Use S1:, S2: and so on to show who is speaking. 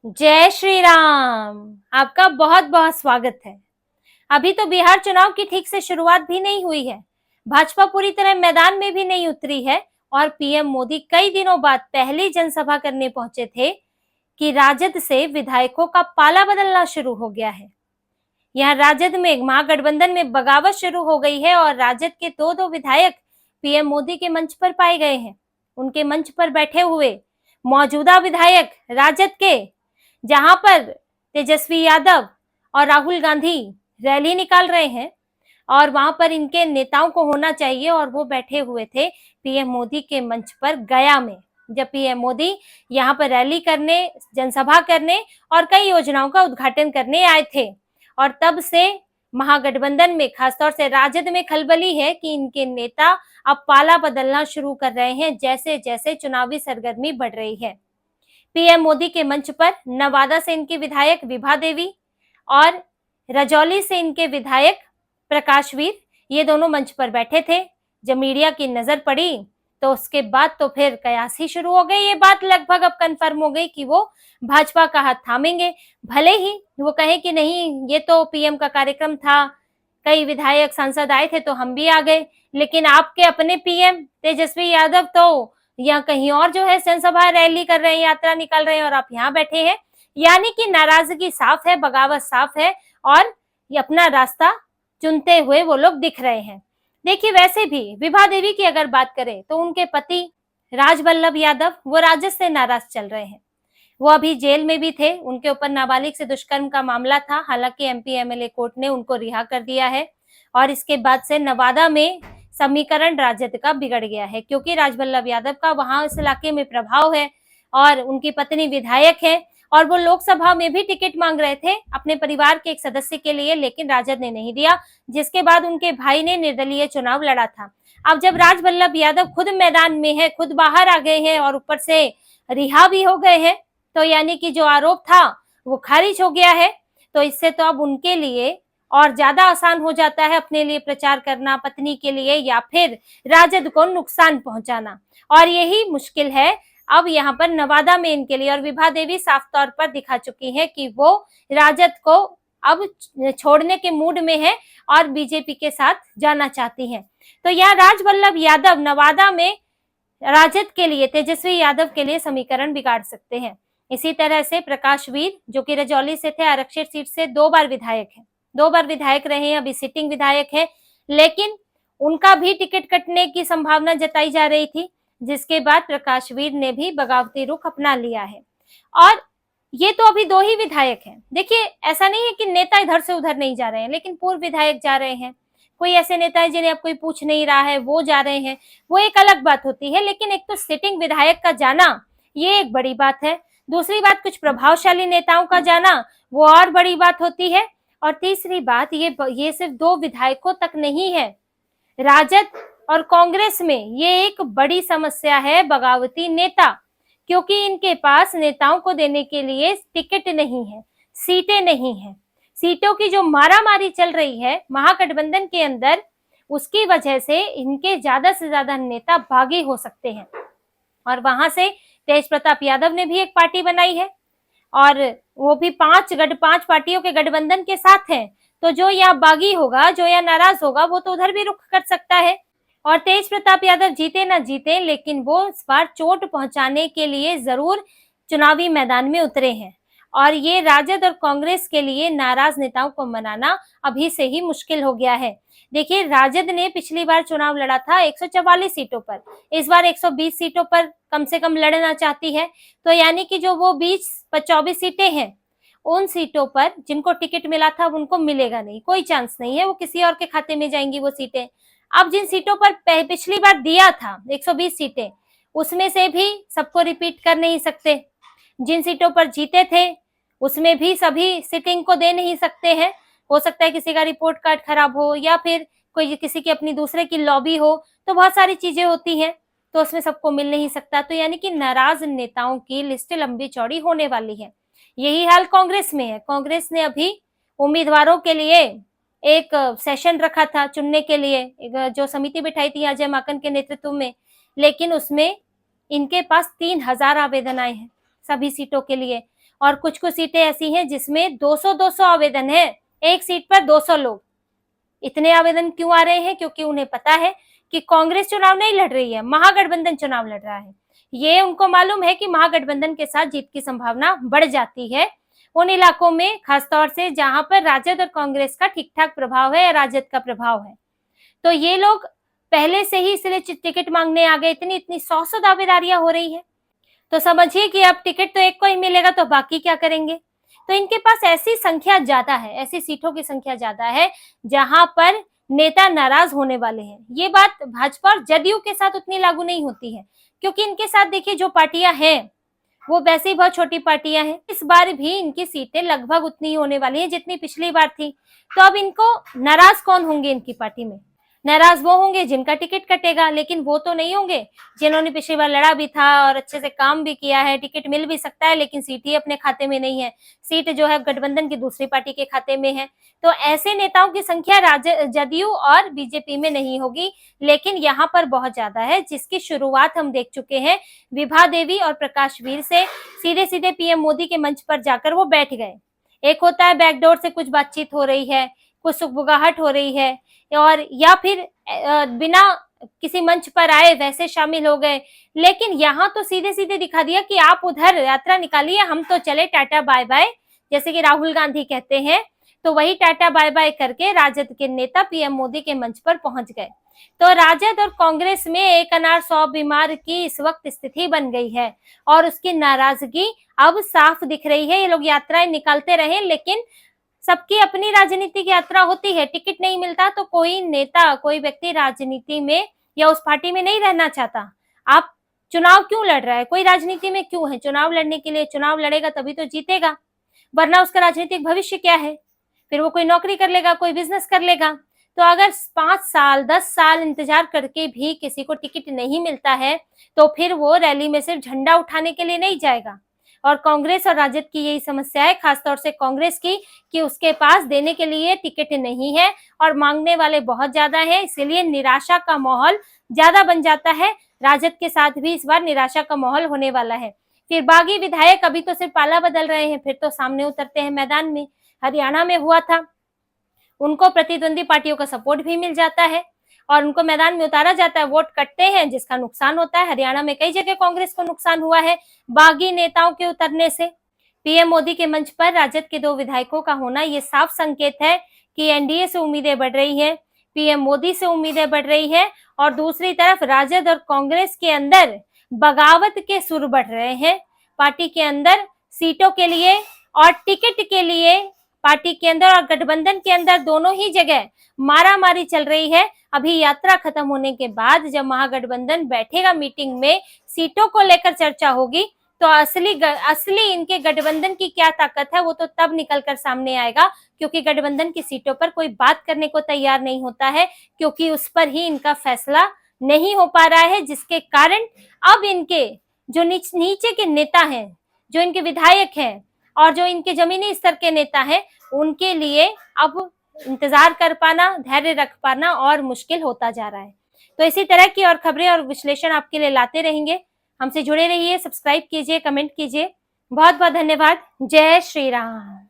S1: जय श्री राम। आपका बहुत बहुत स्वागत है। अभी तो बिहार चुनाव की ठीक से शुरुआत भी नहीं हुई है। भाजपा पूरी तरह मैदान में भी नहीं उतरी है और पीएम मोदी कई दिनों बाद पहली जनसभा करने पहुंचे थे कि राजद से विधायकों का पाला बदलना शुरू हो गया है। यहाँ राजद में महागठबंधन में बगावत शुरू हो गई है और राजद के दो दो विधायक पीएम मोदी के मंच पर पाए गए हैं। उनके मंच पर बैठे हुए मौजूदा विधायक राजद के, जहां पर तेजस्वी यादव और राहुल गांधी रैली निकाल रहे हैं और वहां पर इनके नेताओं को होना चाहिए, और वो बैठे हुए थे पीएम मोदी के मंच पर गया में, जब पीएम मोदी यहाँ पर रैली करने, जनसभा करने और कई योजनाओं का उद्घाटन करने आए थे। और तब से महागठबंधन में, खासतौर से राजद में खलबली है कि इनके नेता अब पाला बदलना शुरू कर रहे हैं जैसे जैसे चुनावी सरगर्मी बढ़ रही है। पीएम मोदी के मंच पर नवादा से इनके विधायक विभा देवी और रजौली से इनके विधायक प्रकाशवीर, ये दोनों मंच पर बैठे थे। जब मीडिया की नजर पड़ी तो उसके बाद तो फिर कयास ही शुरू हो गई। ये बात लगभग अब कंफर्म हो गई कि वो भाजपा का हाथ थामेंगे। भले ही वो कहे कि नहीं, ये तो पीएम का कार्यक्रम था, कई विधायक सांसद आए थे तो हम भी आ गए, लेकिन आपके अपने पीएम तेजस्वी यादव तो या कहीं और जो है जनसभा रैली कर रहे हैं, यात्रा निकाल रहे हैं, और आप यहाँ बैठे हैं। यानी कि नाराजगी साफ है, बगावत साफ है और ये अपना रास्ता चुनते हुए वो लोग दिख रहे हैं। देखिए, वैसे भी विभा देवी की अगर बात करें तो उनके पति राजवल्लभ यादव वो राजद से नाराज चल रहे हैं। वो अभी जेल में भी थे, उनके ऊपर नाबालिग से दुष्कर्म का मामला था। हालांकि एमपी एमएलए कोर्ट ने उनको रिहा कर दिया है और इसके बाद से नवादा में समीकरण राजद का बिगड़ गया है, क्योंकि राजवल्लभ यादव का वहां इस इलाके में प्रभाव है और उनकी पत्नी विधायक है और वो लोकसभा में भी टिकट मांग रहे थे अपने परिवार के एक सदस्य के लिए, लेकिन राजद ने नहीं दिया, जिसके बाद उनके भाई ने निर्दलीय चुनाव लड़ा था। अब जब राजवल्लभ यादव खुद मैदान में है, खुद बाहर आ गए हैं और ऊपर से रिहा भी हो गए हैं, तो यानी कि जो आरोप था वो खारिज हो गया है। तो इससे तो अब उनके लिए और ज्यादा आसान हो जाता है अपने लिए प्रचार करना, पत्नी के लिए या फिर राजद को नुकसान पहुंचाना। और यही मुश्किल है अब यहाँ पर नवादा में इनके लिए। और विभा देवी साफ तौर पर दिखा चुकी है कि वो राजद को अब छोड़ने के मूड में है और बीजेपी के साथ जाना चाहती हैं। तो यहाँ राजवल्लभ यादव नवादा में राजद के लिए, तेजस्वी यादव के लिए समीकरण बिगाड़ सकते हैं। इसी तरह से प्रकाशवीर, जो कि रजौली से थे, आरक्षित सीट से 2 बार विधायक है, 2 बार विधायक रहे हैं, अभी सिटिंग विधायक है, लेकिन उनका भी टिकट कटने की संभावना जताई जा रही थी, जिसके बाद प्रकाशवीर ने भी बगावती रुख अपना लिया है। और ये तो अभी 2 ही विधायक हैं। देखिए, ऐसा नहीं है कि नेता इधर से उधर नहीं जा रहे हैं, लेकिन पूर्व विधायक जा रहे हैं। कोई ऐसे नेता है जिन्हें अब कोई पूछ नहीं रहा है, वो जा रहे हैं, वो एक अलग बात होती है। लेकिन एक तो सिटिंग विधायक का जाना, ये एक बड़ी बात है। दूसरी बात, कुछ प्रभावशाली नेताओं का जाना, वो और बड़ी बात होती है। और तीसरी बात, ये सिर्फ 2 विधायकों तक नहीं है, राजद और कांग्रेस में ये एक बड़ी समस्या है, बगावती नेता, क्योंकि इनके पास नेताओं को देने के लिए टिकट नहीं है, सीटें नहीं है। सीटों की जो मारामारी चल रही है महागठबंधन के अंदर, उसकी वजह से इनके ज्यादा से ज्यादा नेता बागी हो सकते हैं। और वहां से तेज प्रताप यादव ने भी एक पार्टी बनाई है और वो भी 5 पार्टियों के गठबंधन के साथ हैं। तो जो यहाँ बागी होगा, जो यहाँ नाराज होगा, वो तो उधर भी रुख कर सकता है। और तेज प्रताप यादव जीते ना जीते, लेकिन वो इस बार चोट पहुंचाने के लिए जरूर चुनावी मैदान में उतरे हैं। और ये राजद और कांग्रेस के लिए नाराज नेताओं को मनाना अभी से ही मुश्किल हो गया है। देखिए, राजद ने पिछली बार चुनाव लड़ा था 144 सीटों पर, इस बार 120 सीटों पर कम से कम लड़ना चाहती है। तो यानी कि जो वो 24 सीटें हैं, उन सीटों पर जिनको टिकट मिला था उनको मिलेगा नहीं, कोई चांस नहीं है, वो किसी और के खाते में जाएंगी वो सीटें। अब जिन सीटों पर पिछली बार दिया था 120 सीटें, उसमें से भी सबको रिपीट कर नहीं सकते। जिन सीटों पर जीते थे उसमें भी सभी सिटिंग को दे नहीं सकते हैं। हो सकता है किसी का रिपोर्ट कार्ड खराब हो या फिर कोई किसी की अपनी दूसरे की लॉबी हो, तो बहुत सारी चीजें होती हैं, तो उसमें सबको मिल नहीं सकता। तो यानी कि नाराज नेताओं की लिस्ट लंबी चौड़ी होने वाली है। यही हाल कांग्रेस में है। कांग्रेस ने अभी उम्मीदवारों के लिए एक सेशन रखा था चुनने के लिए, एक जो समिति बिठाई थी अजय माकन के नेतृत्व में, लेकिन उसमें इनके पास 3000 आवेदन आए हैं सभी सीटों के लिए। और कुछ कुछ सीटें ऐसी हैं जिसमें 200-200 आवेदन है, एक सीट पर 200 लोग। इतने आवेदन क्यों आ रहे हैं? क्योंकि उन्हें पता है कि कांग्रेस चुनाव नहीं लड़ रही है, महागठबंधन चुनाव लड़ रहा है। ये उनको मालूम है कि महागठबंधन के साथ जीत की संभावना बढ़ जाती है उन इलाकों में, खासतौर से जहां पर राजद और कांग्रेस का ठीक ठाक प्रभाव है या राजद का प्रभाव है। तो ये लोग पहले से ही इसलिए टिकट मांगने आ गए। इतनी इतनी 100 दावेदारियां हो रही है, तो समझिए कि अब टिकट तो एक को ही मिलेगा, तो बाकी क्या करेंगे? तो इनके पास ऐसी संख्या ज्यादा है, ऐसी सीटों की संख्या ज्यादा है जहां पर नेता नाराज होने वाले हैं। ये बात भाजपा और जदयू के साथ उतनी लागू नहीं होती है, क्योंकि इनके साथ देखिए जो पार्टियां हैं वो वैसे ही बहुत छोटी पार्टियां हैं। इस बार भी इनकी सीटें लगभग उतनी होने वाली हैं जितनी पिछली बार थी। तो अब इनको नाराज कौन होंगे? इनकी पार्टी में नाराज वो होंगे जिनका टिकट कटेगा, लेकिन वो तो नहीं होंगे जिन्होंने पिछली बार लड़ा भी था और अच्छे से काम भी किया है। टिकट मिल भी सकता है लेकिन सीट ही अपने खाते में नहीं है, सीट जो है गठबंधन की दूसरी पार्टी के खाते में है। तो ऐसे नेताओं की संख्या जदयू और बीजेपी में नहीं होगी, लेकिन यहाँ पर बहुत ज्यादा है, जिसकी शुरुआत हम देख चुके हैं विभा देवी और प्रकाश वीर से। सीधे सीधे पीएम मोदी के मंच पर जाकर वो बैठ गए। एक होता है बैकडोर से कुछ बातचीत हो रही है, कुछ सुगबुगाहट हो रही है, और या फिर बिना किसी मंच पर आए वैसे शामिल हो गए। लेकिन यहाँ तो सीधे सीधे दिखा दिया कि आप उधर यात्रा निकालिए, हम तो चले टाटा बाय बाय, जैसे कि राहुल गांधी कहते हैं। तो वही टाटा बाय बाय करके राजद के नेता पीएम मोदी के मंच पर पहुंच गए। तो राजद और कांग्रेस में एक अनार 100 बीमार की इस वक्त स्थिति बन गई है, और उसकी नाराजगी अब साफ दिख रही है। ये लोग यात्राएं निकालते रहे, लेकिन सबकी अपनी राजनीतिक यात्रा होती है। टिकट नहीं मिलता तो कोई नेता, कोई व्यक्ति राजनीति में या उस पार्टी में नहीं रहना चाहता। आप चुनाव क्यों लड़ रहा है? कोई राजनीति में क्यों है? चुनाव लड़ने के लिए। चुनाव लड़ेगा तभी तो जीतेगा, वरना उसका राजनीतिक भविष्य क्या है? फिर वो कोई नौकरी कर लेगा, कोई बिजनेस कर लेगा। तो अगर 5 साल 10 साल इंतजार करके भी किसी को टिकट नहीं मिलता है, तो फिर वो रैली में सिर्फ झंडा उठाने के लिए नहीं जाएगा। और कांग्रेस और राजद की यही समस्या है, खासतौर से कांग्रेस की, कि उसके पास देने के लिए टिकट नहीं है और मांगने वाले बहुत ज्यादा हैं, इसलिए निराशा का माहौल ज्यादा बन जाता है। राजद के साथ भी इस बार निराशा का माहौल होने वाला है। फिर बागी विधायक अभी तो सिर्फ पाला बदल रहे हैं, फिर तो सामने उतरते हैं मैदान में। हरियाणा में हुआ था, उनको प्रतिद्वंदी पार्टियों का सपोर्ट भी मिल जाता है और उनको मैदान में उतारा जाता है, वोट कटते हैं, जिसका नुकसान होता है। हरियाणा में कई जगह कांग्रेस को नुकसान हुआ है बागी नेताओं के उतरने से। पीएम मोदी के मंच पर राजद के 2 विधायकों का होना ये साफ संकेत है कि एनडीए से उम्मीदें बढ़ रही हैं, पीएम मोदी से उम्मीदें बढ़ रही है, और दूसरी तरफ राजद और कांग्रेस के अंदर बगावत के सुर बढ़ रहे हैं। पार्टी के अंदर सीटों के लिए और टिकट के लिए, पार्टी के अंदर और गठबंधन के अंदर दोनों ही जगह मारामारी चल रही है। अभी यात्रा खत्म होने के बाद जब महागठबंधन बैठेगा मीटिंग में, सीटों को लेकर चर्चा होगी, तो असली इनके गठबंधन की क्या ताकत है वो तो तब निकलकर सामने आएगा, क्योंकि गठबंधन की सीटों पर कोई बात करने को तैयार नहीं होता है, क्योंकि उस पर ही इनका फैसला नहीं हो पा रहा है, जिसके कारण अब इनके जो नीचे के नेता हैं, जो इनके विधायक हैं और जो इनके जमीनी स्तर के नेता हैं, उनके लिए अब इंतजार कर पाना, धैर्य रख पाना और मुश्किल होता जा रहा है। तो इसी तरह की और खबरें और विश्लेषण आपके लिए लाते रहेंगे। हमसे जुड़े रहिए, सब्सक्राइब कीजिए, कमेंट कीजिए। बहुत बहुत धन्यवाद। जय श्री राम।